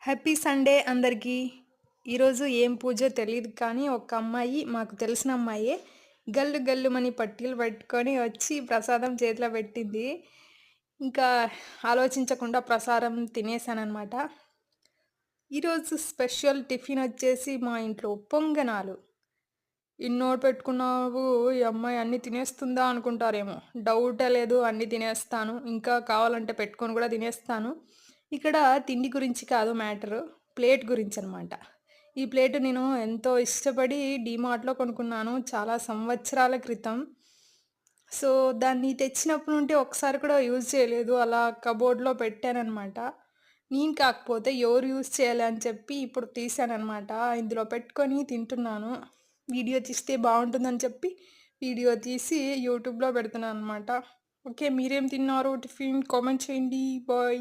Happy Sunday అందరికీ. ఈరోజు ఏం పూజో తెలీదు కానీ ఒక అమ్మాయి మాకు తెలిసిన అమ్మాయే గల్లు గల్లుమని పట్టీలు పట్టుకొని వచ్చి ప్రసాదం చేతిలో పెట్టింది. ఇంకా ఆలోచించకుండా ప్రసాదం తినేసాననమాట. ఈరోజు స్పెషల్ టిఫిన్ వచ్చేసి మా ఇంట్లో పొంగనాలు. ఇన్నోటి పెట్టుకున్నావు ఈ అమ్మాయి అన్నీ తినేస్తుందా అనుకుంటారేమో. డౌటే లేదు, అన్నీ తినేస్తాను. ఇంకా కావాలంటే పెట్టుకొని కూడా తినేస్తాను. ఇక్కడ తిండి గురించి కాదు మ్యాటరు. ప్లేట్ గురించనమాట. ఈ ప్లేట్ నేను ఎంతో ఇష్టపడి డీమార్ట్‌లో కొనుక్కున్నాను చాలా సంవత్సరాల క్రితం. సో, దాన్ని తెచ్చినప్పటి నుండి ఒకసారి కూడా యూజ్ చేయలేదు. అలా కబోర్డ్‌లో పెట్టాననమాట. నేను కాకపోతే ఎవరు యూజ్ చేయాలి అని చెప్పి ఇప్పుడు తీశాననమాట. ఇందులో పెట్టుకొని తింటున్నాను. వీడియో తీస్తే బావుంటుందని చెప్పి వీడియో తీసి యూట్యూబ్‌లో పెడుతున్నాననమాట. ఓకే. మీరేం తిన్నారు టిఫిన్? కామెంట్ చేయండి. బాయ్.